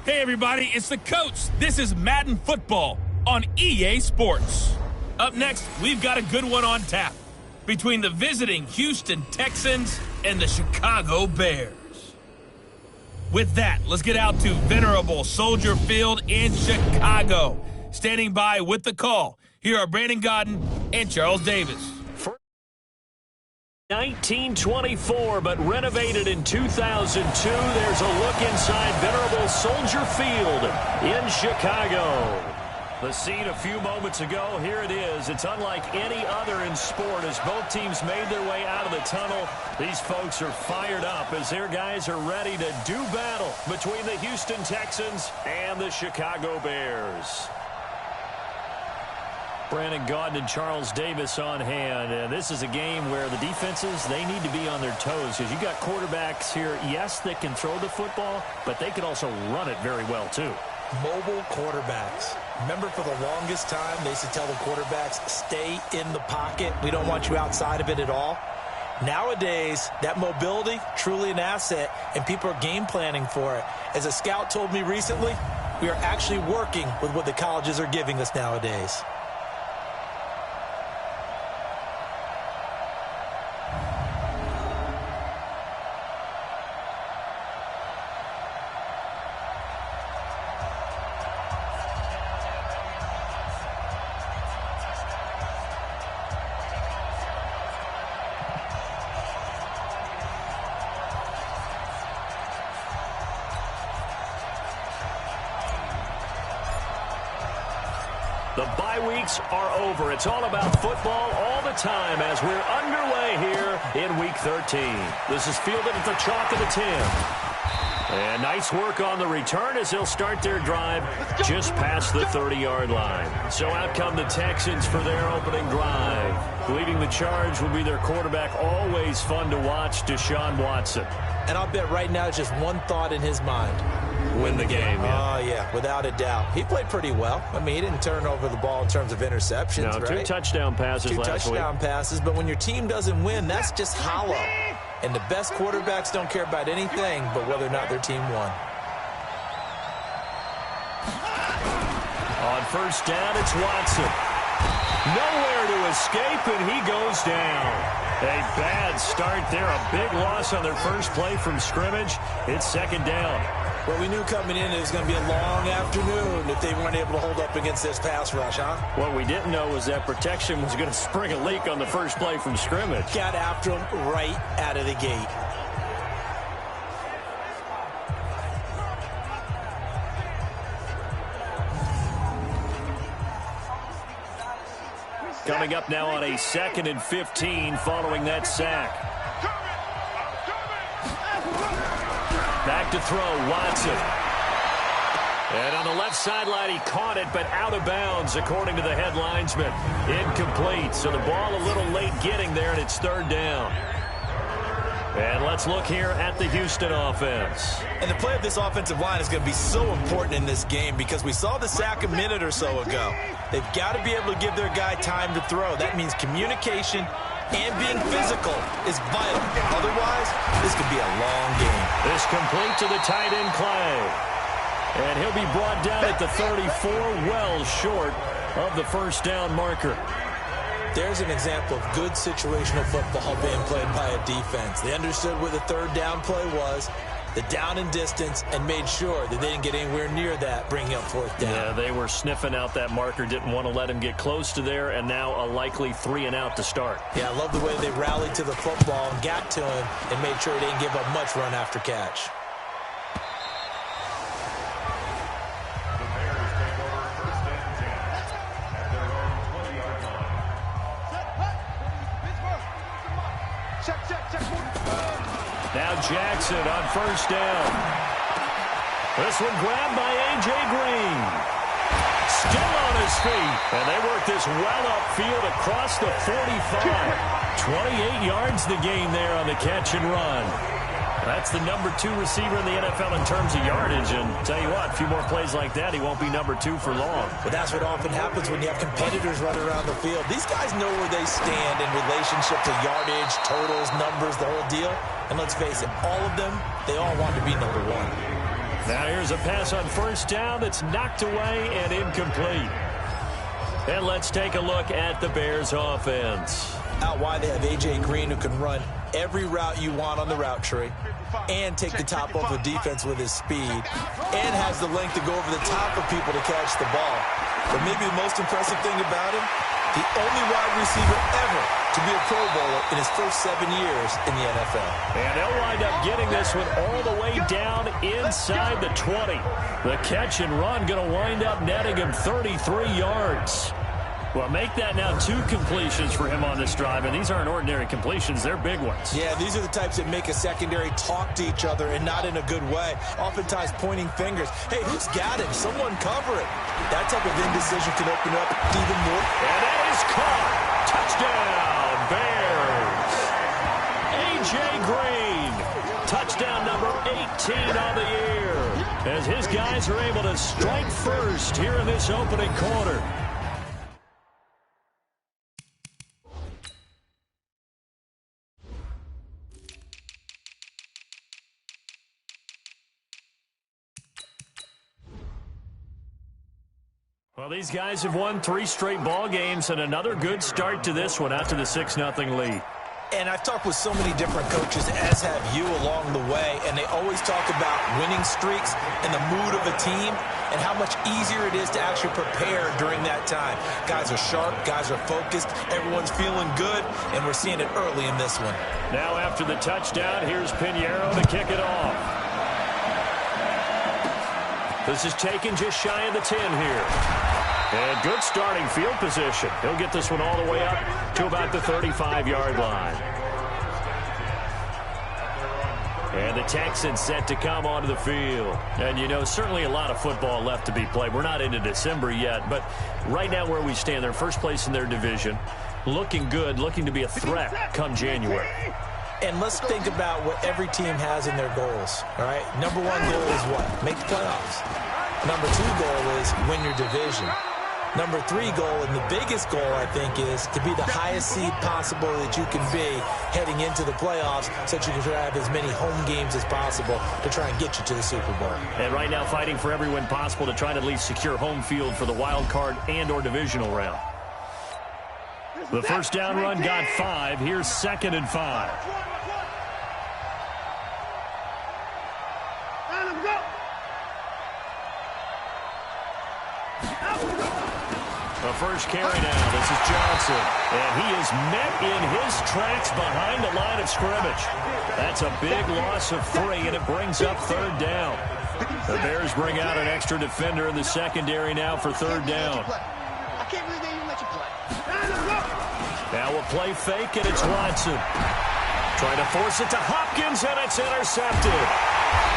Hey everybody, it's the coach. This is Madden Football on EA Sports. Up next, we've got a good one on tap between the visiting Houston Texans and the Chicago Bears. With that, let's get out to venerable Soldier Field in Chicago. Standing by with the call, here are Brandon Godden and Charles Davis. 1924, but renovated in 2002. There's a look inside venerable Soldier Field in Chicago. The scene a few moments ago, here it is. It's unlike any other in sport as both teams made their way out of the tunnel. These folks are fired up as their guys are ready to do battle between the Houston Texans and the Chicago Bears. Brandon Gaudin and Charles Davis on hand. And this is a game where the defenses, they need to be on their toes because you got quarterbacks here, yes, that can throw the football, but they can also run it very well too. Mobile quarterbacks. Remember, for the longest time, they used to tell the quarterbacks, stay in the pocket. We don't want you outside of it at all. Nowadays, that mobility, truly an asset, and people are game planning for it. As a scout told me recently, we are actually working with what the colleges are giving us nowadays. The bye weeks are over. It's all about football all the time as we're underway here in Week 13. This is fielded at the chalk of the 10. And nice work on the return as they'll start their drive just past the 30-yard line. So out come the Texans for their opening drive. Leading the charge will be their quarterback, always fun to watch, Deshaun Watson. And I'll bet right now just one thought in his mind. Win the game, yeah. Oh, yeah, without a doubt. He played pretty well. I mean, he didn't turn over the ball in terms of interceptions, no, right? 2 touchdown passes last week. 2 touchdown passes, but when your team doesn't win, that's just hollow. And the best quarterbacks don't care about anything but whether or not their team won. On first down, it's Watson. Nowhere to escape, and he goes down. A bad start there. A big loss on their first play from scrimmage. It's second down. Well, we knew coming in it was going to be a long afternoon if they weren't able to hold up against this pass rush, huh? What we didn't know was that protection was going to spring a leak on the first play from scrimmage. Got after him right out of the gate. Coming up now on a 2nd and 15 following that sack. Back to throw, Watson. And on the left sideline, he caught it, but out of bounds, according to the head linesman. Incomplete, so the ball a little late getting there, and it's third down. And let's look here at the Houston offense. And the play of this offensive line is going to be so important in this game because we saw the sack a minute or so ago. They've got to be able to give their guy time to throw. That means communication and being physical is vital. Otherwise, this could be a long game. This complete to the tight end, Clay. And he'll be brought down at the 34, well short of the first down marker. There's an example of good situational football being played by a defense. They understood what the third down play was, the down and distance, and made sure that they didn't get anywhere near that, bringing up fourth down. Yeah, they were sniffing out that marker, didn't want to let him get close to there, and now a likely 3 and out to start. Yeah, I love the way they rallied to the football and got to him and made sure they didn't give up much run after catch. Now Jackson on first down. This one grabbed by A.J. Green. Still on his feet. And they work this well upfield across the 45. 28 yards to gain there on the catch and run. That's the number 2 receiver in the NFL in terms of yardage. And tell you what, a few more plays like that, he won't be number 2 for long. But that's what often happens when you have competitors running around the field. These guys know where they stand in relationship to yardage, totals, numbers, the whole deal. And let's face it, all of them, they all want to be number 1. Now here's a pass on first down that's knocked away and incomplete. And let's take a look at the Bears offense. Out wide, they have A.J. Green, who can run every route you want on the route tree and take the top off the defense with his speed and has the length to go over the top of people to catch the ball. But maybe the most impressive thing about him, the only wide receiver ever to be a Pro Bowler in his first 7 years in the NFL. And they'll wind up getting this one all the way down inside the 20. The catch and run going to wind up netting him 33 yards. Well, make that now 2 completions for him on this drive, and these aren't ordinary completions. They're big ones. Yeah, these are the types that make a secondary talk to each other and not in a good way, oftentimes pointing fingers. Hey, who's got him? Someone cover it. That type of indecision can open up even more. And that is caught. Touchdown, Bears. A.J. Green, touchdown number 18 on the year, as his guys are able to strike first here in this opening quarter. Well, these guys have won 3 straight ball games and another good start to this one after the 6-0 lead. And I've talked with so many different coaches, as have you, along the way, and they always talk about winning streaks and the mood of a team and how much easier it is to actually prepare during that time. Guys are sharp, guys are focused, everyone's feeling good, and we're seeing it early in this one. Now after the touchdown, here's Pinheiro to kick it off. This is taken just shy of the 10 here. And good starting field position. He'll get this one all the way up to about the 35-yard line. And the Texans set to come onto the field. And, you know, certainly a lot of football left to be played. We're not into December yet, but right now where we stand, they're first place in their division. Looking good, looking to be a threat come January. And let's think about what every team has in their goals, all right? Number 1 goal is what? Make the playoffs. Number 2 goal is win your division. Number 3 goal, and the biggest goal, I think, is to be the highest seed possible that you can be heading into the playoffs so that you can have as many home games as possible to try and get you to the Super Bowl. And right now fighting for every win possible to try to at least secure home field for the wild card and or divisional round. The first down run got 5. Here's 2nd and 5. The first carry now. This is Johnson. And he is met in his tracks behind the line of scrimmage. That's a big loss of 3, and it brings up 3rd down. The Bears bring out an extra defender in the secondary now for 3rd down. Now a play fake, and it's Watson. Trying to force it to Hopkins, and it's intercepted.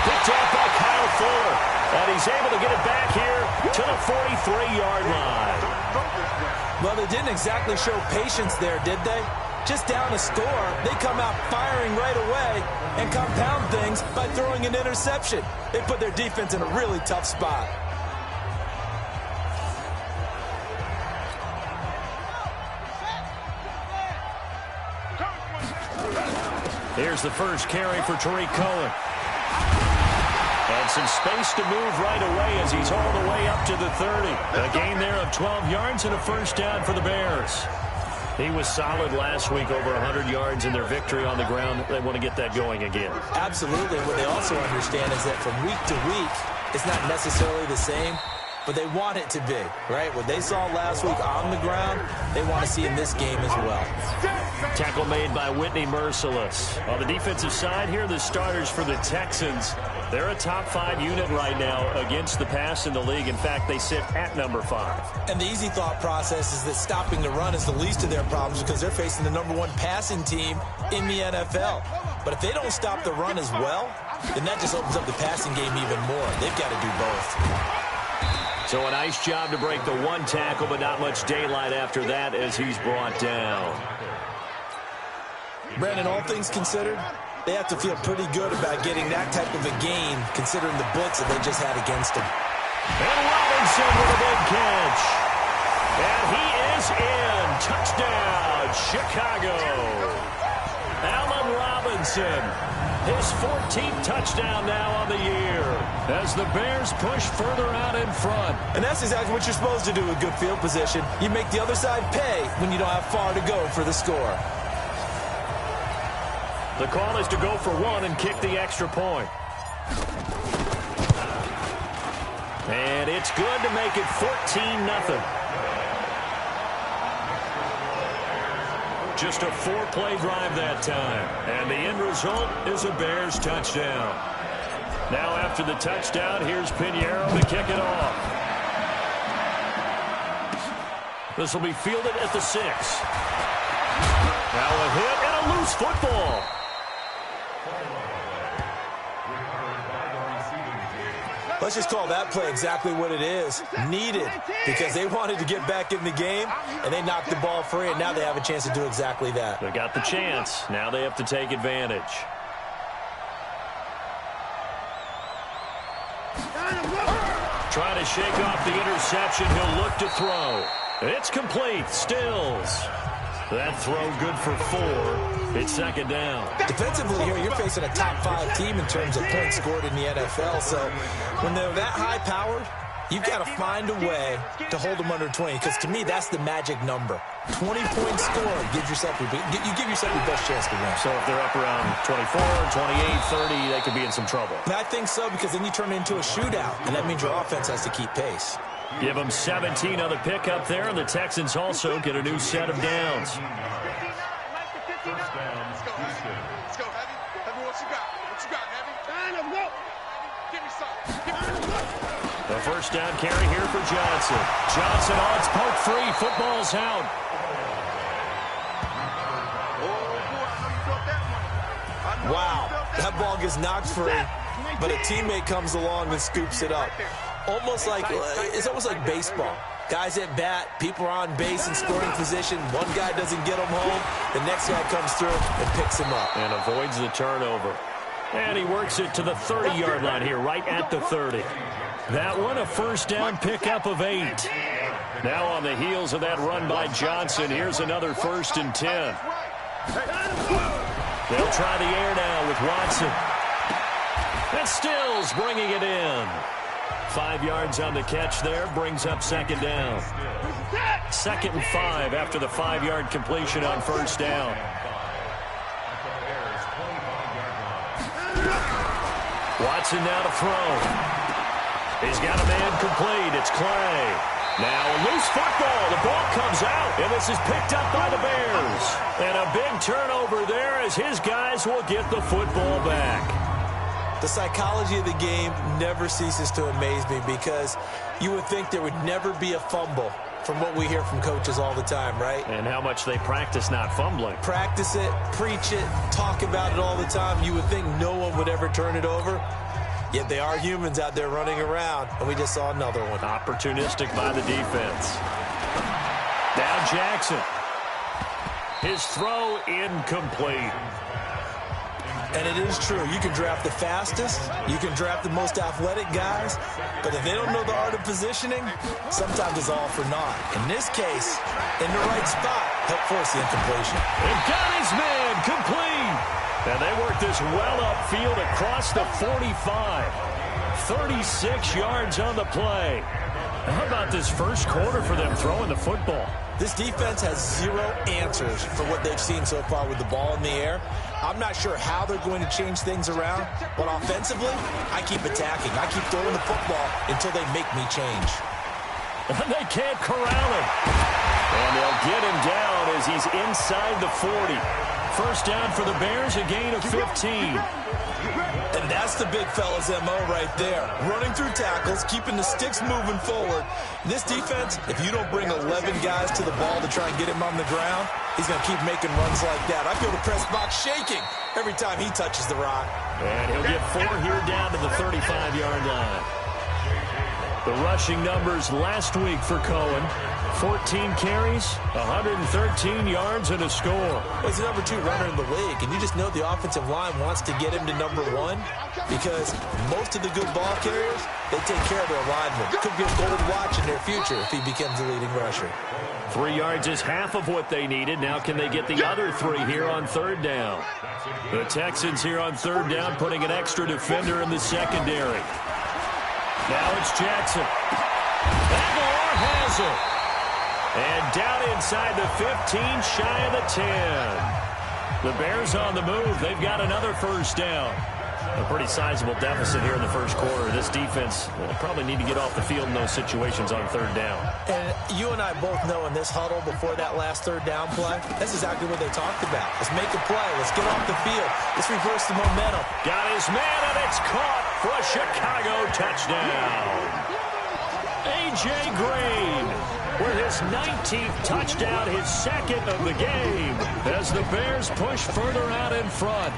Picked off by Kyle Fuller. And he's able to get it back here to the 43-yard line. Well, they didn't exactly show patience there, did they? Just down a score, they come out firing right away and compound things by throwing an interception. They put their defense in a really tough spot. Here's the first carry for Tariq Cohen. And some space to move right away as he's all the way up to the 30. A gain there of 12 yards and a first down for the Bears. He was solid last week, over 100 yards in their victory on the ground. They want to get that going again. Absolutely. What they also understand is that from week to week, it's not necessarily the same, but they want it to be, right? What they saw last week on the ground, they want to see in this game as well. Tackle made by Whitney Merciless. On the defensive side here, the starters for the Texans. They're a top 5 unit right now against the pass in the league. In fact, they sit at number 5. And the easy thought process is that stopping the run is the least of their problems because they're facing the number 1 passing team in the NFL. But if they don't stop the run as well, then that just opens up the passing game even more. They've got to do both. So a nice job to break the 1 tackle, but not much daylight after that as he's brought down. Brandon, all things considered, they have to feel pretty good about getting that type of a gain considering the blitz that they just had against them. And Robinson with a big catch. And he is in. Touchdown, Chicago. Allen Robinson Robinson. His 14th touchdown now on the year as the Bears push further out in front. And that's exactly what you're supposed to do with good field position. You make the other side pay when you don't have far to go for the score. The call is to go for one and kick the extra point. And it's good to make it 14-0. Just a 4-play drive that time. And the end result is a Bears touchdown. Now after the touchdown, here's Pinheiro to kick it off. This will be fielded at the 6. Now a hit and a loose football. Let's just call that play exactly what it is. Needed, because they wanted to get back in the game, and they knocked the ball free, and now they have a chance to do exactly that. They got the chance. Now they have to take advantage. Trying to shake off the interception. He'll look to throw. It's complete. Stills. That throw good for 4. It's second down. Defensively here, you're facing a top 5 team in terms of points scored in the NFL. So when they're that high-powered, you've got to find a way to hold them under 20. Because to me, that's the magic number. 20 points scored gives yourself you give yourself your best chance to win. So if they're up around 24, 28, 30, they could be in some trouble. And I think so, because then you turn it into a shootout, and that means your offense has to keep pace. Give them 17 on the pickup there, and the Texans also get a new set of downs. Let's go, Heavy. Heavy, what you got? What you got, Heavy? Give me some. The first down carry here for Johnson. Johnson on, it's poked free. Football's out. Wow, that ball gets knocked free, but a teammate comes along and scoops it up. It's almost like baseball. Guys at bat, people are on base in scoring position. One guy doesn't get them home. The next guy comes through and picks him up. And avoids the turnover. And he works it to the 30-yard line here, right at the 30. That one, a first down pickup of 8. Now on the heels of that run by Johnson, here's another 1st and 10. They'll try the air now with Watson. And Stills bringing it in. 5 yards on the catch there, brings up second down. 2nd and 5 after the 5-yard completion on first down. Watson now to throw. He's got a man complete. It's Clay. Now a loose football. The ball comes out, and this is picked up by the Bears. And a big turnover there as his guys will get the football back. The psychology of the game never ceases to amaze me, because you would think there would never be a fumble from what we hear from coaches all the time, right? And how much they practice not fumbling. Practice it, preach it, talk about it all the time. You would think no one would ever turn it over. Yet they are humans out there running around, and we just saw another one. Opportunistic by the defense. Now Jackson. His throw incomplete. And it is true. You can draft the fastest. You can draft the most athletic guys. But if they don't know the art of positioning, sometimes it's all for naught. In this case, in the right spot, helped force the incompletion. And got his man complete. And they work this well upfield across the 45. 36 yards on the play. How about this first quarter for them throwing the football? This defense has 0 answers for what they've seen so far with the ball in the air. I'm not sure how they're going to change things around, but offensively, I keep attacking. I keep throwing the football until they make me change. And they can't corral him. And they'll get him down as he's inside the 40. First down for the Bears, a gain of 15. And that's the big fella's MO right there. Running through tackles, keeping the sticks moving forward. This defense, if you don't bring 11 guys to the ball to try and get him on the ground, he's going to keep making runs like that. I feel the press box shaking every time he touches the rock. And he'll get 4 here down to the 35-yard line. The rushing numbers last week for Cohen. 14 carries, 113 yards, and a score. Well, he's the number 2 runner in the league, and you just know the offensive line wants to get him to number 1 because most of the good ball carriers, they take care of their linemen. Could be a gold watch in their future if he becomes the leading rusher. 3 yards is half of what they needed. Now can they get the other 3 here on third down? The Texans here on third down putting an extra defender in the secondary. Now it's Jackson. Aguilar has it. And down inside the 15, shy of the 10. The Bears on the move. They've got another first down. A pretty sizable deficit here in the first quarter. This defense will probably need to get off the field in those situations on third down. And you and I both know in this huddle before that last third down play, that's exactly what they talked about. Let's make a play. Let's get off the field. Let's reverse the momentum. Got his man, and it's caught for a Chicago touchdown. A.J. Green with his 19th touchdown, his second of the game, as the Bears push further out in front.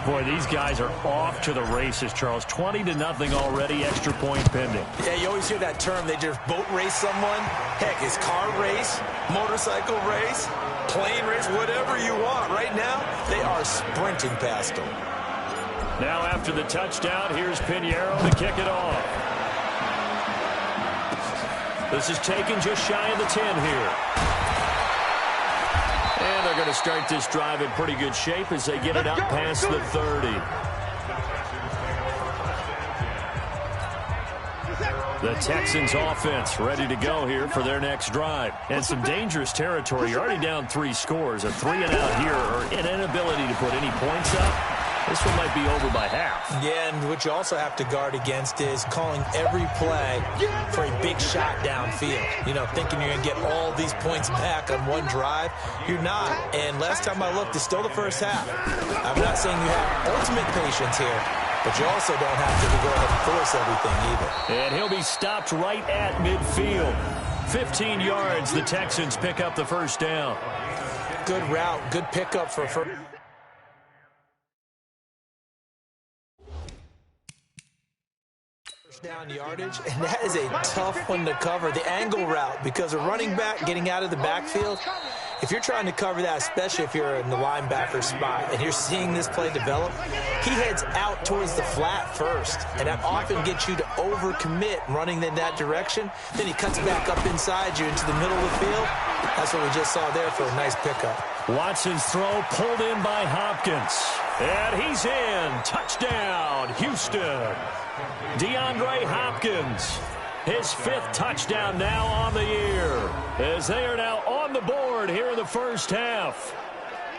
Boy, these guys are off to the races, Charles. 20-0 already, extra point pending. Yeah, you always hear that term. They just boat race someone. Heck, it's car race, motorcycle race, plane race, whatever you want. Right now, they are sprinting past them. Now after the touchdown, here's Pinheiro to kick it off. This is taken just shy of the 10 here. And they're going to start this drive in pretty good shape as they get it out past the 30. The Texans offense ready to go here for their next drive. And some dangerous territory. You're already down 3 scores. A 3-and-out here or an inability to put any points up. This one might be over by half. Yeah, and what you also have to guard against is calling every play for a big shot downfield. You know, thinking you're going to get all these points back on one drive. You're not. And last time I looked, it's still the first half. I'm not saying you have ultimate patience here, but you also don't have to go ahead and force everything either. And he'll be stopped right at midfield. 15 yards, the Texans pick up the first down. Good route, good pickup for first. Down yardage, and that is a tough one to cover, the angle route, because a running back getting out of the backfield, if you're trying to cover that, especially if you're in the linebacker spot and you're seeing this play develop, he heads out towards the flat first, and that often gets you to overcommit running in that direction. Then he cuts back up inside you into the middle of the field. That's what we just saw there for a nice pickup. Watson's throw pulled in by Hopkins, and he's in. Touchdown, Houston. DeAndre Hopkins, his 5th touchdown now on the year, as they are now on the board here in the first half.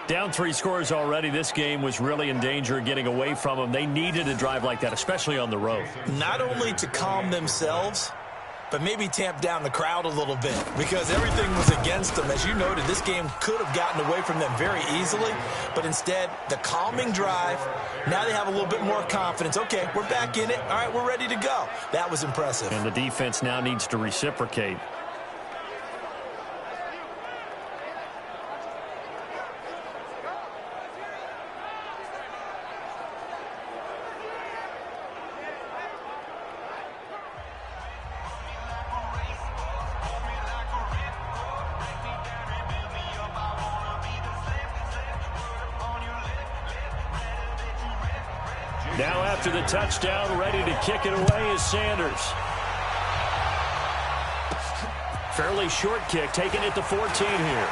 Down 3 scores already. This game was really in danger of getting away from them. They needed a drive like that, especially on the road. Not only to calm themselves, but maybe tamp down the crowd a little bit, because everything was against them. As you noted, this game could have gotten away from them very easily, but instead, the calming drive, now they have a little bit more confidence. Okay, we're back in it. All right, we're ready to go. That was impressive. And the defense now needs to reciprocate. Now after the touchdown, ready to kick it away is Sanders. Fairly short kick, taking it to 14 here.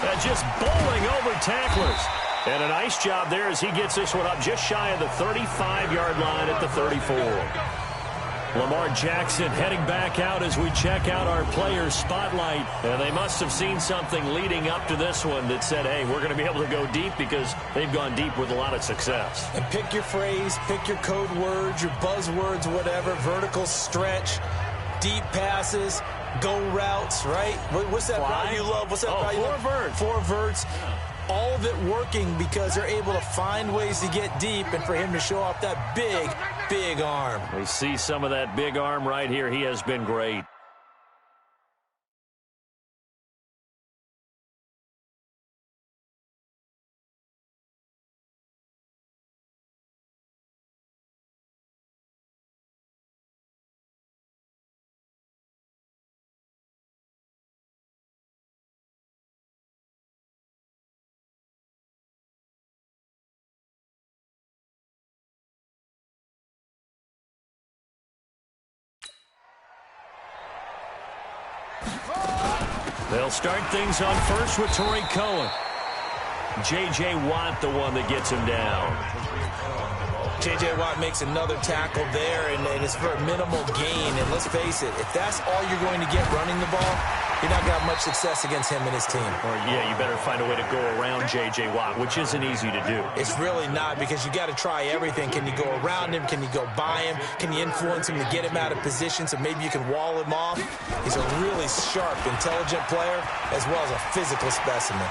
And just bowling over tacklers. And a nice job there as he gets this one up just shy of the 35-yard line at the 34. Lamar Jackson heading back out as we check out our players' spotlight. And they must have seen something leading up to this one that said, hey, we're going to be able to go deep, because they've gone deep with a lot of success. And pick your phrase, pick your code words, your buzzwords, whatever, vertical stretch, deep passes, go routes, right? What's that route you love? What's that route you love? 4 verts. 4 verts. All of it working because they're able to find ways to get deep, and for him to show off that big, big arm. We see some of that big arm right here. He has been great. They'll start things on first with Torrey Cohen. J.J. Watt, the one that gets him down. J.J. Watt makes another tackle there, and it's for a minimal gain. And let's face it, if that's all you're going to get running the ball, you're not going to have much success against him and his team. Or, yeah, you better find a way to go around J.J. Watt, which isn't easy to do. It's really not, because you got to try everything. Can you go around him? Can you go by him? Can you influence him to get him out of position so maybe you can wall him off? He's a really sharp, intelligent player, as well as a physical specimen.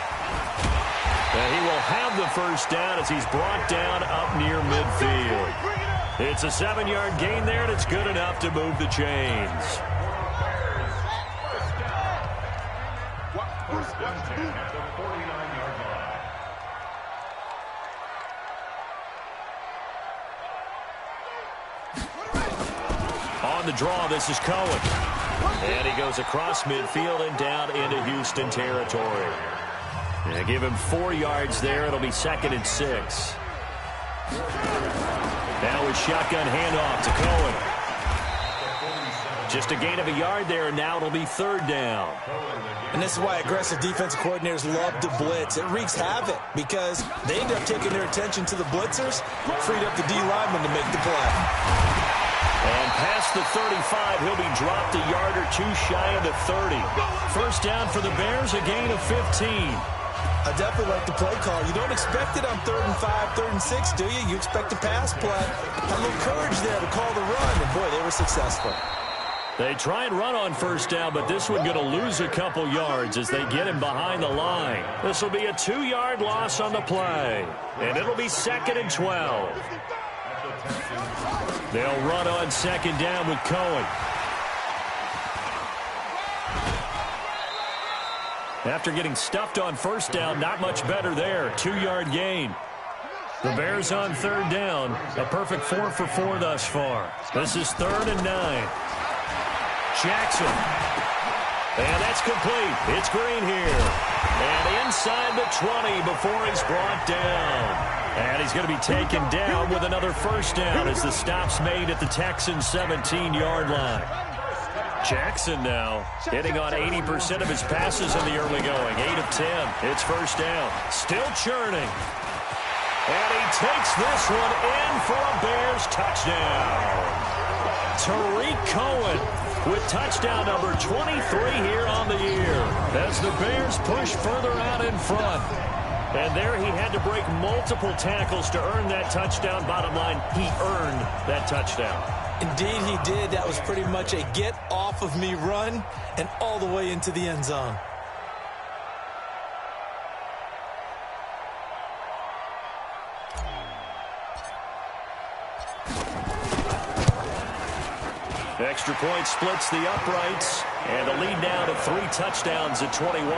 And he will have the first down as he's brought down up near midfield. It's a 7-yard gain there, and it's good enough to move the chains. On the draw, this is Cohen. And he goes across midfield and down into Houston territory. And give him 4 yards there. It'll be 2nd and 6. Now with shotgun handoff to Cohen. Just a gain of a yard there, and now it'll be 3rd down. And this is why aggressive defensive coordinators love to blitz. It wreaks havoc because they end up taking their attention to the blitzers, freed up the D lineman to make the play. And past the 35, he'll be dropped a yard or 2 shy of the 30. First down for the Bears, a gain of 15. I definitely like the play call. You don't expect it on 3rd and 5, 3rd and 6, do you? You expect a pass play. Had a little courage there to call the run, and boy, they were successful. They try and run on first down, but this one going to lose a couple yards as they get him behind the line. This will be a 2-yard loss on the play, and it'll be 2nd and 12. They'll run on 2nd down with Cohen. After getting stuffed on first down, not much better there. 2-yard gain. The Bears on 3rd down. A perfect 4 for 4 thus far. This is 3rd and 9. Jackson. And that's complete. It's Green here. And inside the 20 before he's brought down. And he's going to be taken down with another first down as the stop's made at the Texans' 17-yard line. Jackson now hitting on 80% of his passes in the early going. 8 of 10. It's first down. Still churning. And he takes this one in for a Bears touchdown. Tariq Cohen with touchdown number 23 here on the year as the Bears push further out in front. And there he had to break multiple tackles to earn that touchdown. Bottom line, he earned that touchdown. Indeed he did. That was pretty much a get-off-of-me run and all the way into the end zone. Extra point splits the uprights, and the lead now to 3 touchdowns at 21.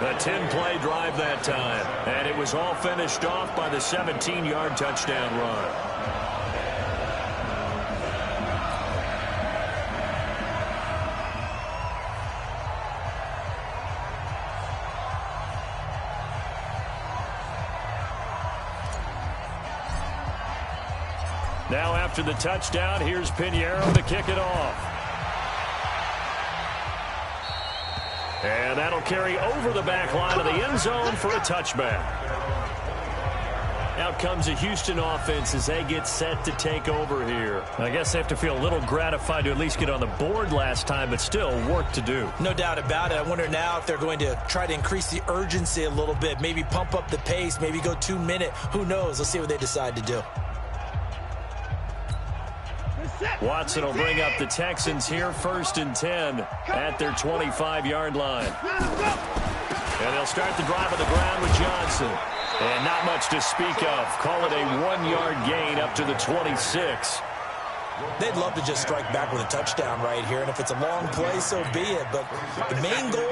A 10-play drive that time, and it was all finished off by the 17-yard touchdown run. Now after the touchdown, here's Pinheiro to kick it off. And that'll carry over the back line of the end zone for a touchback. Out comes the Houston offense as they get set to take over here. I guess they have to feel a little gratified to at least get on the board last time, but still work to do. No doubt about it. I wonder now if they're going to try to increase the urgency a little bit, maybe pump up the pace, maybe go 2-minute. Who knows? Let's see what they decide to do. Watson will bring up the Texans here, 1st and 10 at their 25-yard line. And they'll start the drive on the ground with Johnson. And not much to speak of. Call it a 1-yard gain up to the 26. They'd love to just strike back with a touchdown right here, and if it's a long play, so be it. But the main goal,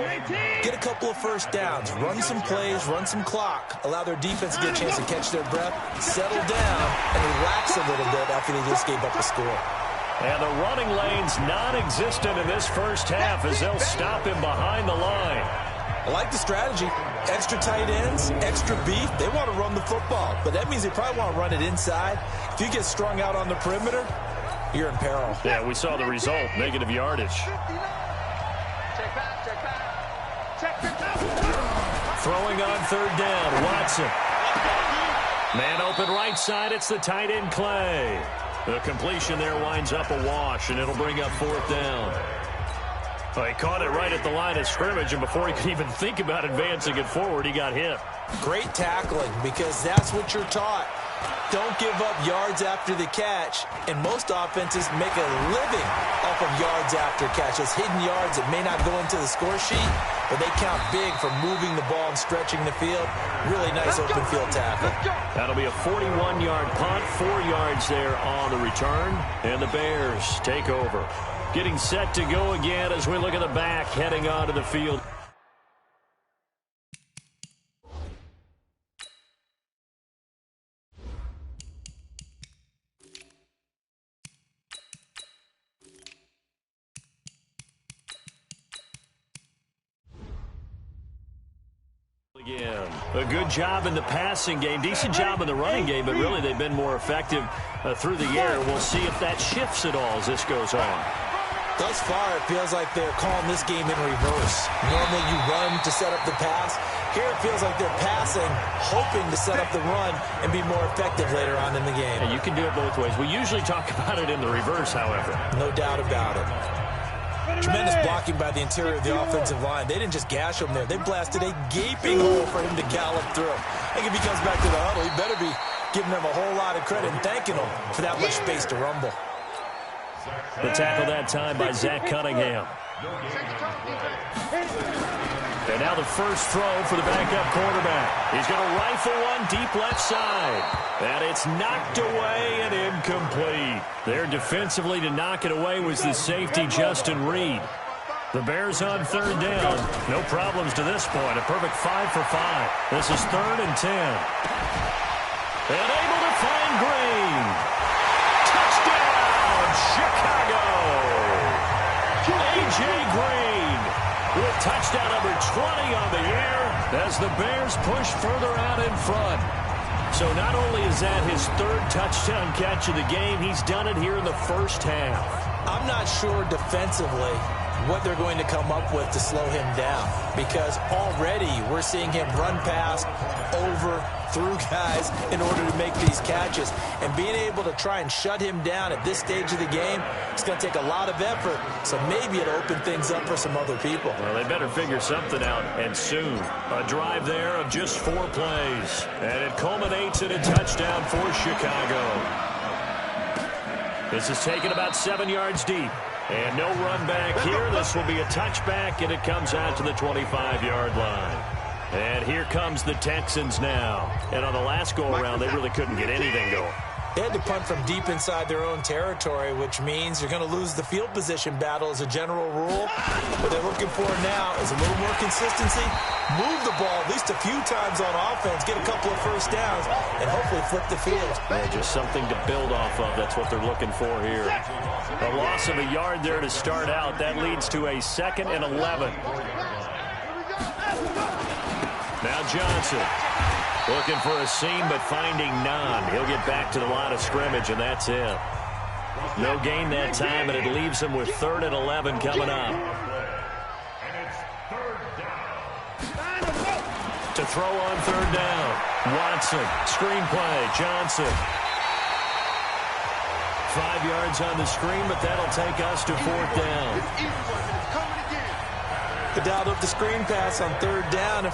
get a couple of first downs, run some plays, run some clock, allow their defense to get a chance to catch their breath, settle down, and relax a little bit after they just gave up a score. And the running lane's non-existent in this first half as they'll stop him behind the line. I like the strategy. Extra tight ends, extra beef. They want to run the football, but that means they probably want to run it inside. If you get strung out on the perimeter, you're in peril. Yeah, we saw the result, negative yardage. Check back, check back. Throwing on third down, Watson. Man open right side, it's the tight end Clay. The completion there winds up a wash, and it'll bring up fourth down. Well, he caught it right at the line of scrimmage, and before he could even think about advancing it forward, he got hit. Great tackling, because that's what you're taught. Don't give up yards after the catch, and most offenses make a living off of yards after catches. Hidden yards that may not go into the score sheet, but they count big for moving the ball and stretching the field. Really nice open field tackle. That'll be a 41-yard punt, 4 yards there on the return, and the Bears take over. Getting set to go again as we look at the back heading onto the field. Again, a good job in the passing game, decent job in the running game, but really they've been more effective through the air. We'll see if that shifts at all as this goes on. Thus far, it feels like they're calling this game in reverse. Normally you run to set up the pass. Here it feels like they're passing, hoping to set up the run and be more effective later on in the game. And you can do it both ways. We usually talk about it in the reverse, however. No doubt about it. Tremendous blocking by the interior of the offensive line. They didn't just gash him there. They blasted a gaping hole for him to gallop through. I think if he comes back to the huddle, he better be giving them a whole lot of credit and thanking them for that much space to rumble. The tackle that time by Zach Cunningham. And now the first throw for the backup quarterback. He's going to rifle one deep left side. And it's knocked away and incomplete. There defensively to knock it away was the safety, Justin Reed. The Bears on third down. No problems to this point. A perfect 5 for 5. This is 3rd and 10. And able to find Green. Touchdown, Chicago. A.J. Green with touchdown number 20 on the year as the Bears push further out in front. So not only is that his 3rd touchdown catch of the game, he's done it here in the first half. I'm not sure defensively what they're going to come up with to slow him down, because already we're seeing him run past, over, through guys in order to make these catches. And being able to try and shut him down at this stage of the game, it's going to take a lot of effort, so maybe it'll open things up for some other people. Well, they better figure something out, and soon. A drive there of just 4 plays, and it culminates in a touchdown for Chicago. This is taken about 7 yards deep. And no run back here. This will be a touchback, and it comes out to the 25-yard line. And here comes the Texans now. And on the last go-around, they really couldn't get anything going. They had to punt from deep inside their own territory, which means you're going to lose the field position battle as a general rule. What they're looking for now is a little more consistency, move the ball at least a few times on offense, get a couple of first downs, and hopefully flip the field. Yeah, just something to build off of. That's what they're looking for here. A loss of a yard there to start out. That leads to a 2nd and 11. Now Johnson. Looking for a seam, but finding none. He'll get back to the line of scrimmage, and that's it. No gain that time, and it leaves him with 3rd and 11 coming up. To throw on 3rd down. Watson, screen play, Johnson. 5 yards on the screen, but that'll take us to 4th down. They dialed up the screen pass on 3rd down.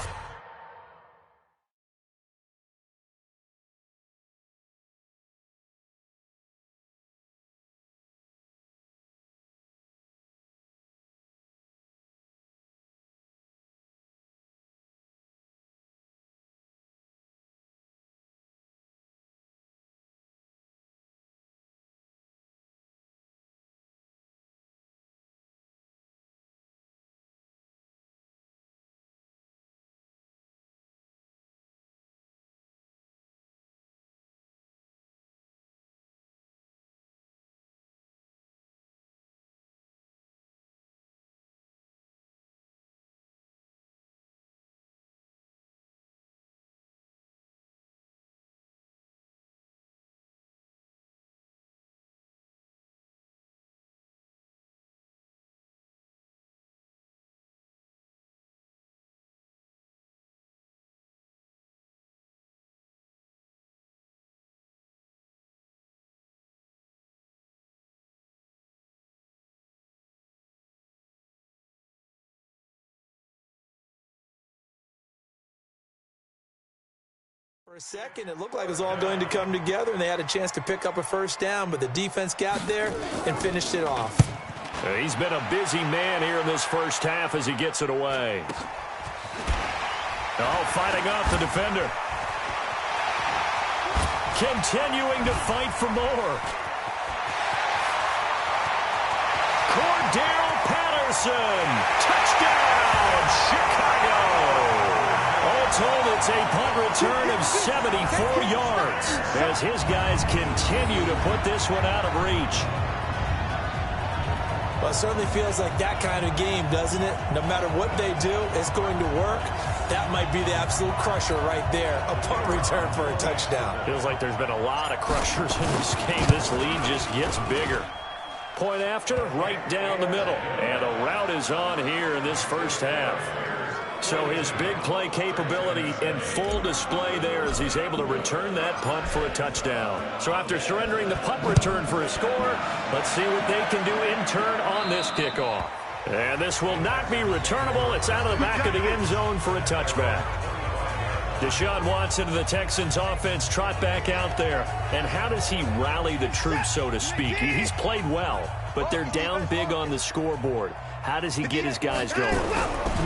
For a second, it looked like it was all going to come together, and they had a chance to pick up a first down, but the defense got there and finished it off. He's been a busy man here in this first half as he gets it away. Oh, fighting off the defender. Continuing to fight for more. Cordell Patterson. Touchdown, Chicago. All told, it's a punt return of 74 yards as his guys continue to put this one out of reach. Well, it certainly feels like that kind of game, doesn't it? No matter what they do, it's going to work. That might be the absolute crusher right there, a punt return for a touchdown. Feels like there's been a lot of crushers in this game. This lead just gets bigger. Point after, right down the middle. And a route is on here in this first half. So his big play capability in full display there as he's able to return that punt for a touchdown. So after surrendering the punt return for a score, let's see what they can do in turn on this kickoff. And this will not be returnable. It's out of the back of the end zone for a touchback. Deshaun Watson of the Texans offense trot back out there. And how does he rally the troops, so to speak? He's played well, but they're down big on the scoreboard. How does he get his guys going?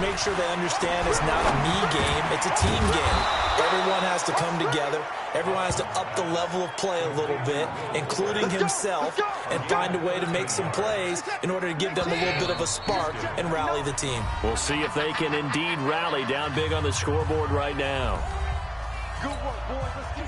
Make sure they understand it's not a me game, it's a team game. Everyone has to come together. Everyone has to up the level of play a little bit, including himself, and find a way to make some plays in order to give them a little bit of a spark and rally the team. We'll see if they can indeed rally down big on the scoreboard right now.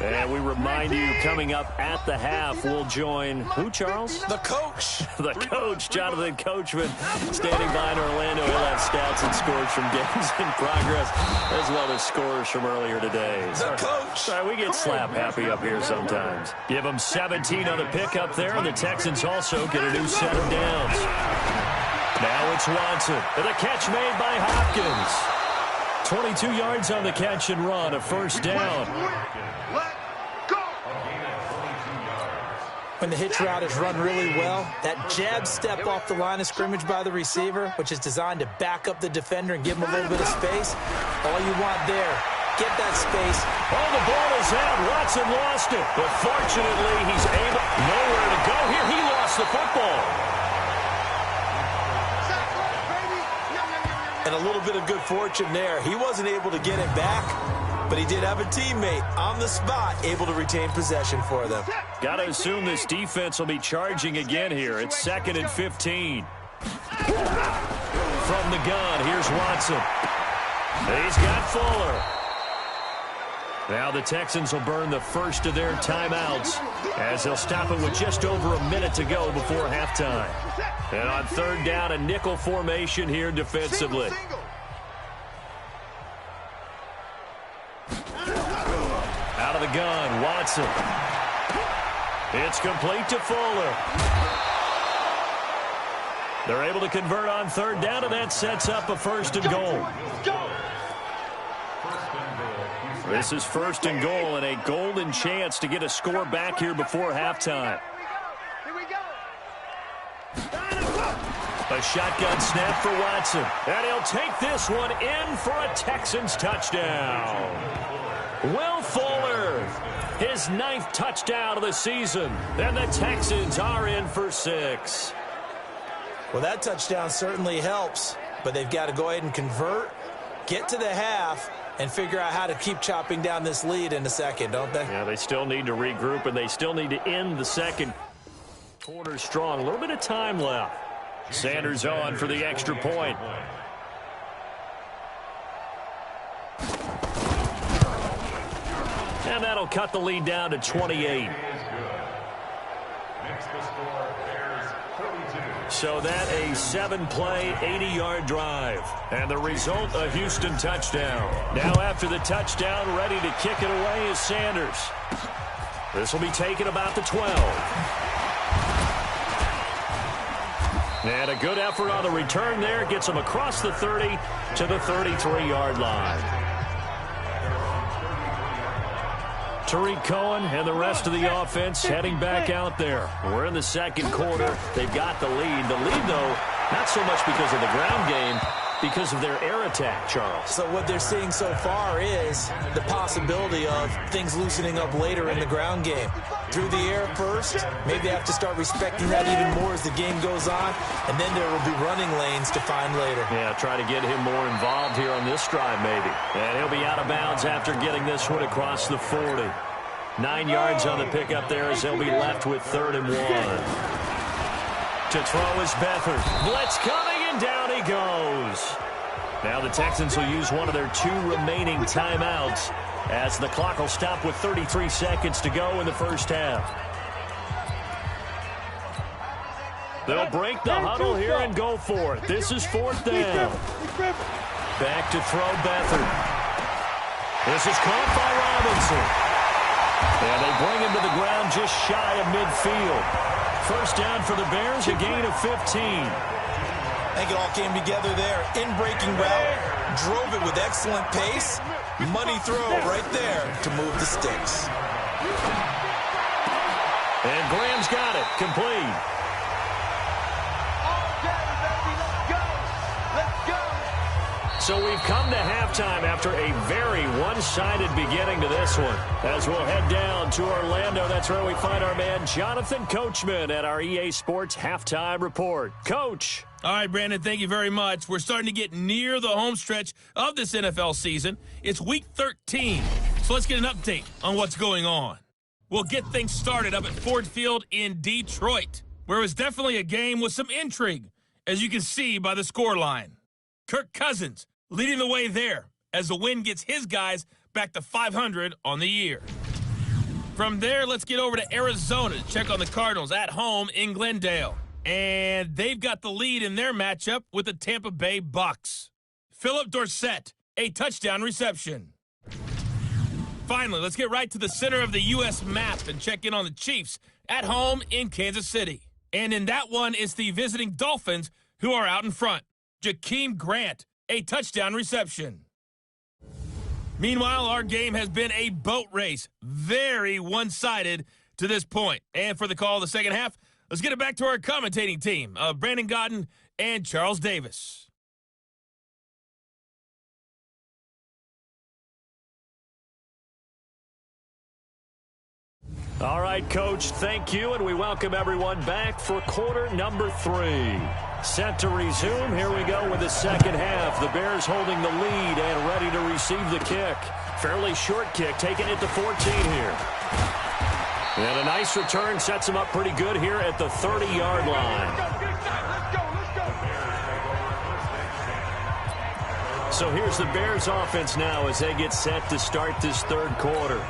And we remind you, coming up at the half, we'll join who, Charles? The coach. The coach, Jonathan Coachman, standing by in Orlando. He'll have stats and scores from games in progress, as well as scores from earlier today. The coach. Sorry, we get slap happy up here sometimes. Give them 17 on the pickup there, and the Texans also get a new set of downs. Now it's Watson. And a catch made by Hopkins. 22 yards on the catch and run, a first down. When the hitch route is run really well, that jab step off the line of scrimmage by the receiver, which is designed to back up the defender and give him a little bit of space, all you want there, get that space. Oh, the ball is out. Watson lost it. But fortunately, he's able nowhere to go here. He lost the football. And a little bit of good fortune there. He wasn't able to get it back, but he did have a teammate on the spot able to retain possession for them. Got to assume this defense will be charging again here. It's 2nd and 15. From the gun, here's Watson. He's got Fuller. Now the Texans will burn the first of their timeouts as they'll stop it with just over a minute to go before halftime. And on third down, a nickel formation here defensively. Out of the gun, Watson. It's complete to Fuller. They're able to convert on third down, and that sets up a 1st and goal. This is 1st and goal and a golden chance to get a score back here before halftime. A shotgun snap for Watson. And he'll take this one in for a Texans touchdown. Will Fuller, his 9th touchdown of the season. And the Texans are in for 6. Well, that touchdown certainly helps, but they've got to go ahead and convert, get to the half, and figure out how to keep chopping down this lead in a second, don't they? Yeah, they still need to regroup, and they still need to end the second quarter strong. A little bit of time left. Sanders on for the extra point. And that'll cut the lead down to 28. So that a 7-play, 80-yard drive. And the result, a Houston touchdown. Now after the touchdown, ready to kick it away is Sanders. This will be taken about the 12. And a good effort on the return there. Gets him across the 30 to the 33-yard line. Tariq Cohen and the rest of the offense heading back out there. We're in the second quarter. They've got the lead. The lead, though, not so much because of the ground game, because of their air attack, Charles. So what they're seeing so far is the possibility of things loosening up later in the ground game. Through the air first, maybe they have to start respecting that even more as the game goes on, and then there will be running lanes to find later. Yeah, try to get him more involved here on this drive maybe. And he'll be out of bounds after getting this one across the 40. 9 yards on the pickup there as they'll be left with 3rd and 1. To throw is Beathard. Blitz coming, and down he goes. Now the Texans will use one of their 2 remaining timeouts as the clock will stop with 33 seconds to go in the first half. They'll break the huddle here and go for it. This is 4th down. Back to throw Beathard. This is caught by Robinson. And they bring him to the ground just shy of midfield. First down for the Bears, a gain of 15. I think it all came together there. In-breaking route, drove it with excellent pace. Money throw right there to move the sticks. And Graham's got it, complete. So we've come to halftime after a very one-sided beginning to this one. As we'll head down to Orlando, that's where we find our man Jonathan Coachman at our EA Sports Halftime Report. Coach. All right, Brandon, thank you very much. We're starting to get near the home stretch of this NFL season. It's Week 13, so let's get an update on what's going on. We'll get things started up at Ford Field in Detroit, where it was definitely a game with some intrigue, as you can see by the scoreline. Kirk Cousins leading the way there as the win gets his guys back to 500 on the year. From there, let's get over to Arizona to check on the Cardinals at home in Glendale. And they've got the lead in their matchup with the Tampa Bay Bucks. Philip Dorsett, a touchdown reception. Finally, let's get right to the center of the U.S. map and check in on the Chiefs at home in Kansas City. And in that one, it's the visiting Dolphins who are out in front. Jakeem Grant, a touchdown reception. Meanwhile, our game has been a boat race. Very one-sided to this point. And for the call of the second half, let's get it back to our commentating team of Brandon Godden and Charles Davis. All right, Coach, thank you, and we welcome everyone back for quarter number 3. Set to resume. Here we go with the second half. The Bears holding the lead and ready to receive the kick. Fairly short kick, taking it to 14 here. And a nice return sets them up pretty good here at the 30-yard line. So here's the Bears offense now as they get set to start this third quarter.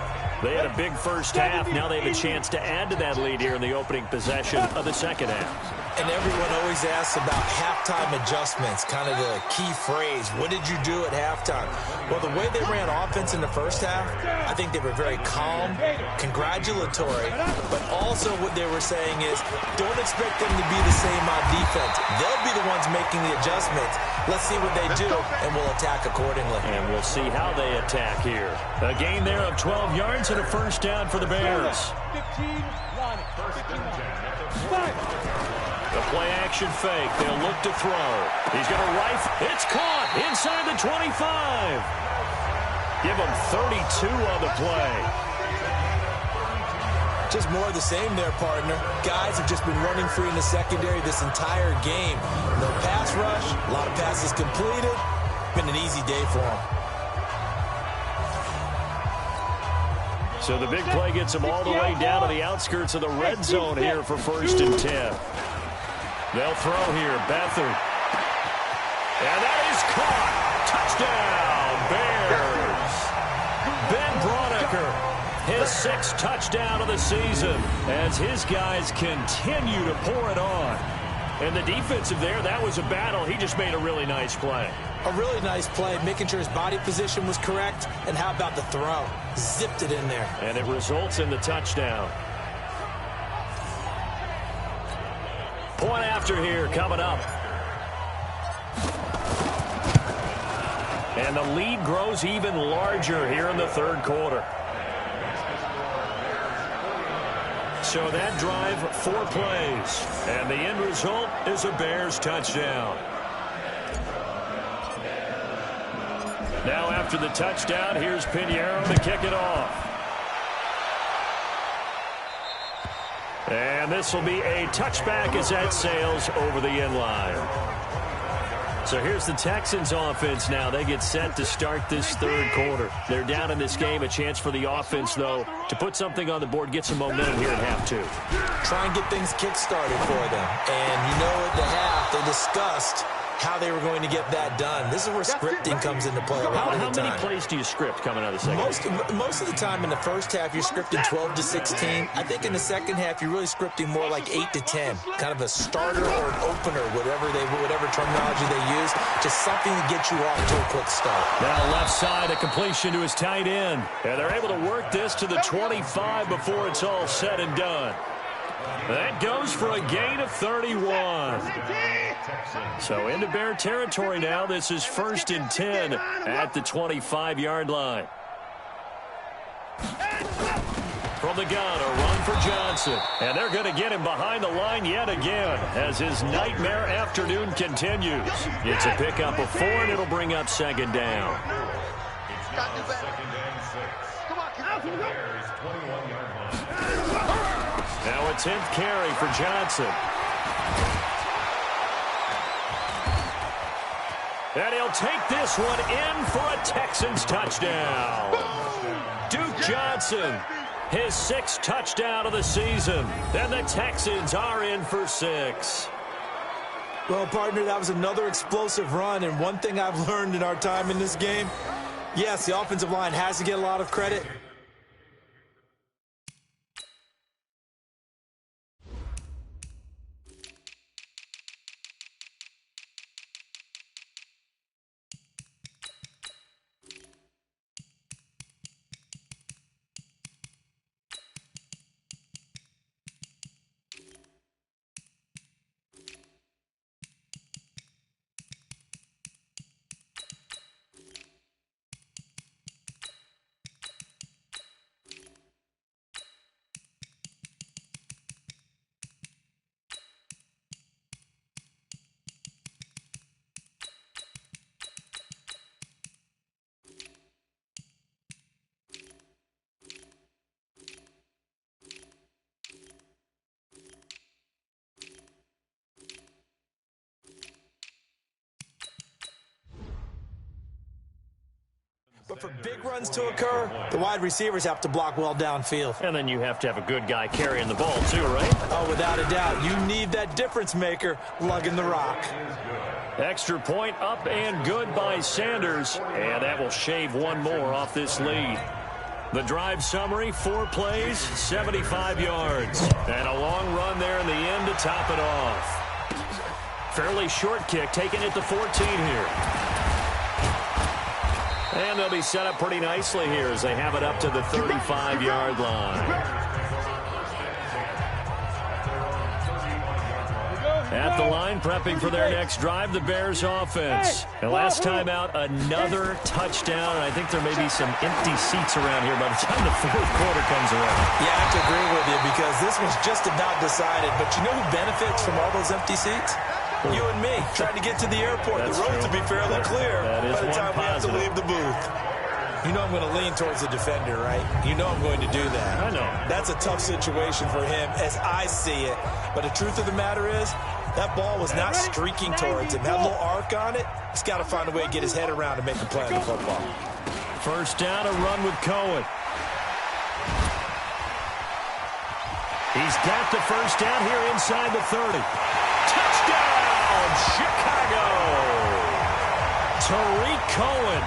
They had a big first half. Now they have a chance to add to that lead here in the opening possession of the second half. And everyone always asks about halftime adjustments, kind of the key phrase. What did you do at halftime? Well, the way they ran offense in the first half, I think they were very calm, congratulatory, but also what they were saying is don't expect them to be the same on defense. They'll be the ones making the adjustments. Let's see what they do, and we'll attack accordingly. And we'll see how they attack here. A gain there of 12 yards and a first down for the Bears. 15-1. The play-action fake. They'll look to throw. He's got a rifle. It's caught inside the 25. Give him 32 on the play. Just more of the same there, partner. Guys have just been running free in the secondary this entire game. No pass rush, a lot of passes completed. Been an easy day for them. So the big play gets them all the way down to the outskirts of the red zone here for 1st and 10. They'll throw here. Beathard. And that is caught. Touchdown, Bears. Ben Braunecker. His 6th touchdown of the season as his guys continue to pour it on. And the defensive there, that was a battle. He just made a really nice play. A really nice play, making sure his body position was correct. And how about the throw? Zipped it in there. And it results in the touchdown. Point after here coming up. And the lead grows even larger here in the third quarter. So that drive, 4 plays. And the end result is a Bears touchdown. After the touchdown, here's Pinheiro to kick it off. And this will be a touchback as that sails over the end line. So here's the Texans offense now. They get set to start this third quarter. They're down in this game. A chance for the offense, though, to put something on the board, get some momentum here at half two. Try and get things kick-started for them. And you know at the half, they discussed how they were going to get that done. This is where scripting comes into play. How many plays do you script coming out of the second? Most of the time in the first half, you're scripting 12 to 16. I think in the second half, you're really scripting more like 8 to 10. Kind of a starter or an opener, whatever terminology they use. Just something to get you off to a quick start. Now left side, a completion to his tight end. And they're able to work this to the 25 before it's all said and done. That goes for a gain of 31. So into Bear territory now. This is 1st and 10 at the 25-yard line. From the gun, a run for Johnson. And they're going to get him behind the line yet again as his nightmare afternoon continues. It's a pickup of 4, and it'll bring up 2nd down. Now a 10th carry for Johnson. And he'll take this one in for a Texans touchdown. Duke Johnson, his 6th touchdown of the season. And the Texans are in for 6. Well, partner, that was another explosive run. And one thing I've learned in our time in this game, yes, the offensive line has to get a lot of credit. But for big runs to occur, the wide receivers have to block well downfield. And then you have to have a good guy carrying the ball too, right? Oh, without a doubt. You need that difference maker lugging the rock. Extra point up and good by Sanders. And that will shave one more off this lead. The drive summary, 4 plays, 75 yards. And a long run there in the end to top it off. Fairly short kick, taken at the 14 here. And they'll be set up pretty nicely here as they have it up to the 35-yard line. At the line, prepping for their next drive, the Bears offense. And last time out, another touchdown. And I think there may be some empty seats around here by the time the 4th quarter comes around. Yeah, I have to agree with you because this was just about decided. But you know who benefits from all those empty seats? You and me, trying to get to the airport. That's the roads will be fairly clear by the time we have to leave the booth. You know I'm going to lean towards the defender, right? You know I'm going to do that. I know. That's a tough situation for him as I see it. But the truth of the matter is, that ball was not streaking towards him. That little arc on it, he's got to find a way to get his head around and make a play on the football. First down, a run with Cohen. He's got the first down here inside the 30. Touchdown, Chicago! Tariq Cohen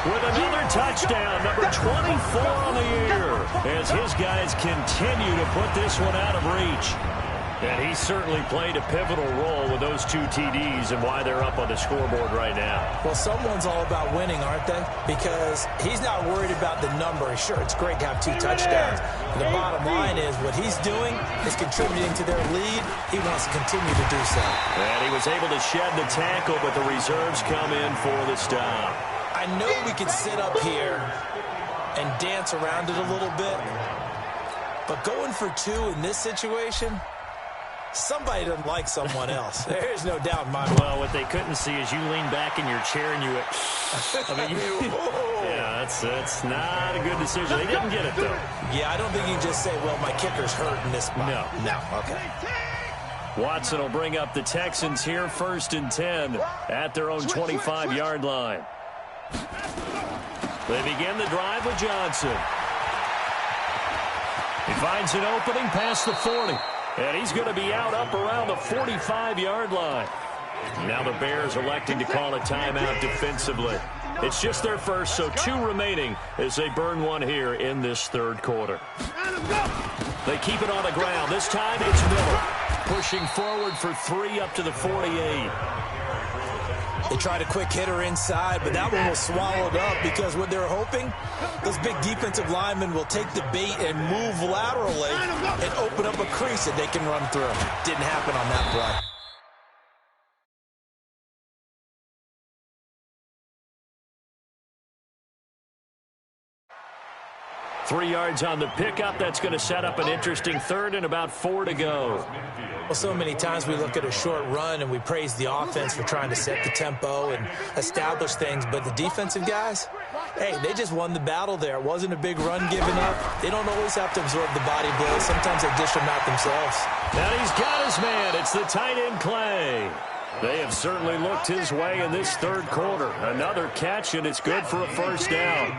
with another touchdown, number 24 on the year, as his guys continue to put this one out of reach. And he certainly played a pivotal role with those 2 TDs and why they're up on the scoreboard right now. Well, someone's all about winning, aren't they? Because he's not worried about the number. Sure, it's great to have 2 touchdowns. But the bottom line is what he's doing is contributing to their lead. He wants to continue to do so. And he was able to shed the tackle, but the reserves come in for the stop. I know we could sit up here and dance around it a little bit. But going for 2 in this situation, somebody doesn't like someone else. There's no doubt in my mind. Well, what they couldn't see is you lean back in your chair and you... I mean, That's not a good decision. They didn't get it, though. Yeah, I don't think you can just say, well, my kicker's hurt in this spot. No, okay. Watson will bring up the Texans here, 1st and 10 at their own 25-yard line. They begin the drive with Johnson. He finds an opening past the 40, and he's going to be out up around the 45-yard line. Now the Bears electing to call a timeout defensively. It's just their first, so 2 remaining as they burn one here in this 3rd quarter. They keep it on the ground. This time it's Miller pushing forward for 3 up to the 48. They tried a quick hitter inside, but that one was swallowed up because what they're hoping, those big defensive linemen will take the bait and move laterally and open up a crease that they can run through. Didn't happen on that play. 3 yards on the pickup. That's going to set up an interesting 3rd and about 4 to go. Well, so many times we look at a short run and we praise the offense for trying to set the tempo and establish things, but the defensive guys, hey, they just won the battle there. It wasn't a big run given up. They don't always have to absorb the body blows. Sometimes they dish them out themselves. And he's got his man. It's the tight end, Clay. They have certainly looked his way in this 3rd quarter. Another catch, and it's good for a 1st down.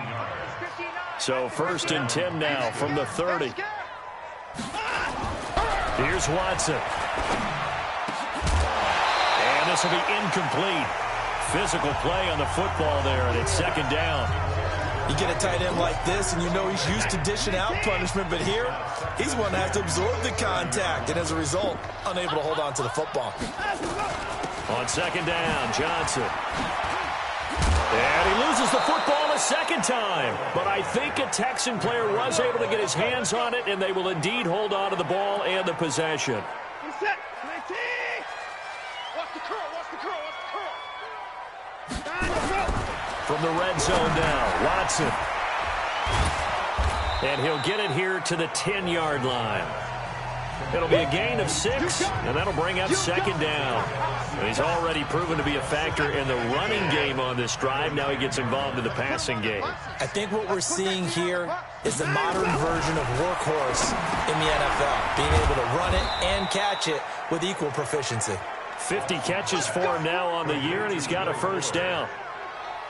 So 1st and 10 now from the 30. Here's Watson. And this will be incomplete. Physical play on the football there, and it's 2nd down. You get a tight end like this, and you know he's used to dishing out punishment, but here, he's one that has to absorb the contact, and as a result, unable to hold on to the football. On 2nd down, Johnson. And he loses the football a 2nd time. But I think a Texan player was able to get his hands on it, and they will indeed hold on to the ball and the possession. Watch the curl, watch the curl, watch the curl. From the red zone now, Watson. And he'll get it here to the 10-yard line. It'll be a gain of 6, and that'll bring up 2nd down. And he's already proven to be a factor in the running game on this drive. Now he gets involved in the passing game. I think what we're seeing here is the modern version of workhorse in the NFL, being able to run it and catch it with equal proficiency. 50 catches for him now on the year, and he's got a 1st down.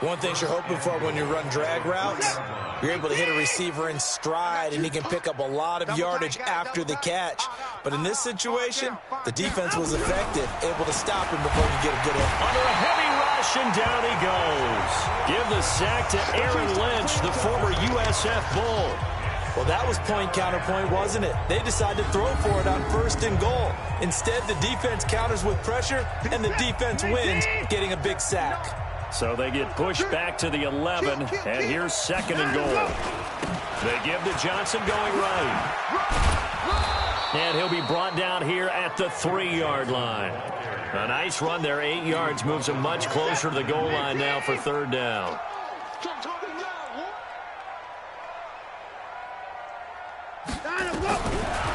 One thing you're hoping for when you run drag routes, you're able to hit a receiver in stride, and he can pick up a lot of yardage after the catch. But in this situation, the defense was effective, able to stop him before he get a good hit. Under a heavy rush, and down he goes. Give the sack to Aaron Lynch, the former USF Bull. Well, that was point counterpoint, wasn't it? They decided to throw for it on 1st and goal. Instead, the defense counters with pressure, and the defense wins, getting a big sack. So they get pushed back to the 11, and here's 2nd and goal. They give to Johnson going right. And he'll be brought down here at the 3-yard line. A nice run there, 8 yards, moves him much closer to the goal line now for 3rd down.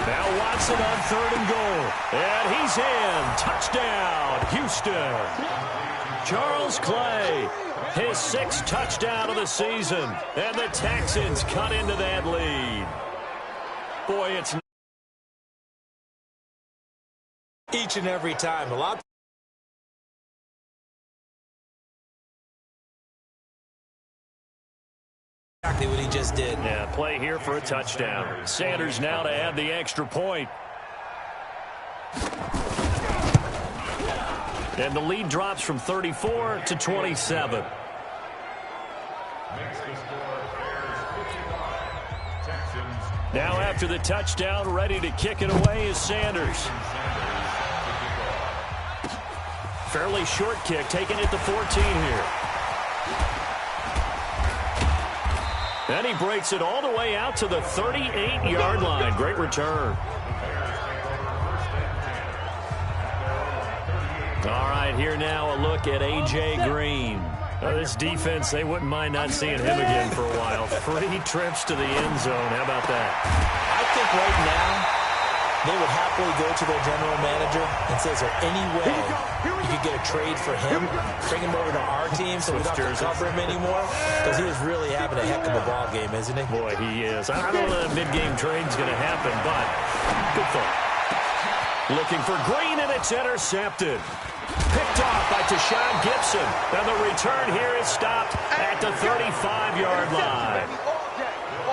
Now Watson on 3rd and goal. And he's in. Touchdown, Houston. Charles Clay, his 6th touchdown of the season. And the Texans cut into that lead. Boy, it's each and every time. A lot. Exactly what he just did. Yeah, play here for a touchdown. Sanders now to add the extra point. And the lead drops from 34 to 27. Now after the touchdown, ready to kick it away is Sanders. Fairly short kick, taken at the 14 here. And he breaks it all the way out to the 38-yard line. Great return. All right, here now a look at A.J. Green. This defense, they wouldn't mind not seeing him again for a while. 3 trips to the end zone. How about that? I think right now they would happily go to their general manager and say, is there any way you could get a trade for him, bring him over to our team so we don't have to cover him anymore? Because he is really having a heck of a ball game, isn't he? Boy, he is. I don't know that a mid-game trade's going to happen, but good thought. Looking for Green, and it's intercepted. Picked off by Tashawn Gibson. And the return here is stopped at the 35-yard line.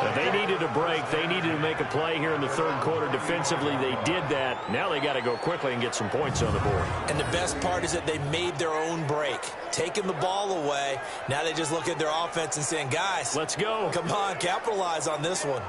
Now, they needed a break. They needed to make a play here in the third quarter. Defensively, they did that. Now they got to go quickly and get some points on the board. And the best part is that they made their own break. Taking the ball away. Now they just look at their offense and saying, guys, let's go. Come on, capitalize on this one.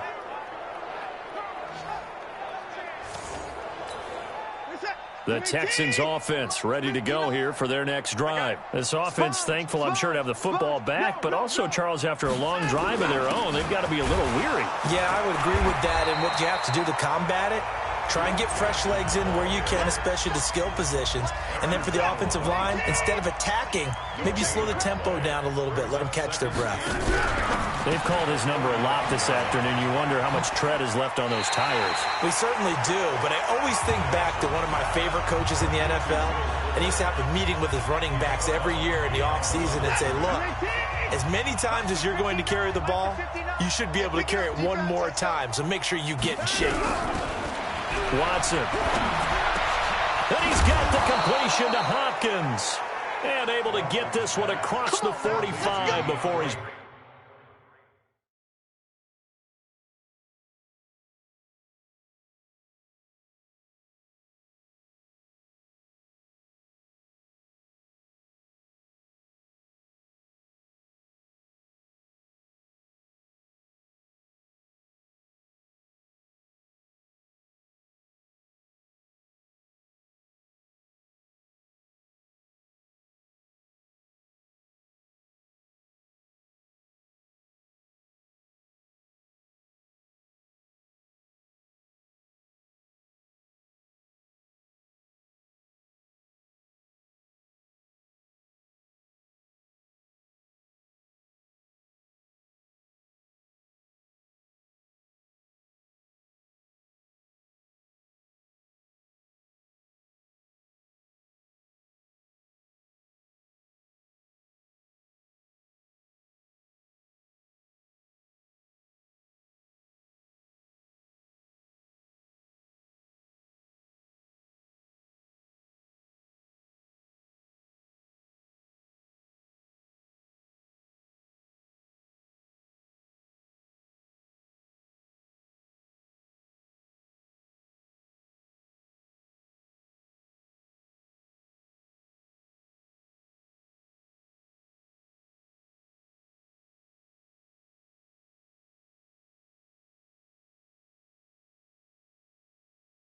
The Texans offense ready to go here for their next drive. This offense thankful, I'm sure, to have the football back, but also, Charles, after a long drive of their own, they've got to be a little weary. Yeah, I would agree with that, and what you have to do to combat it, try and get fresh legs in where you can, especially the skill positions. And then for the offensive line, instead of attacking, maybe slow the tempo down a little bit, let them catch their breath. They've called his number a lot this afternoon. You wonder how much tread is left on those tires. We certainly do, but I always think back to one of my favorite coaches in the NFL, and he used to have a meeting with his running backs every year in the offseason and say, look, as many times as you're going to carry the ball, you should be able to carry it one more time, so make sure you get in shape. Watson. And he's got the completion to Hopkins. And able to get this one across the 45 before he's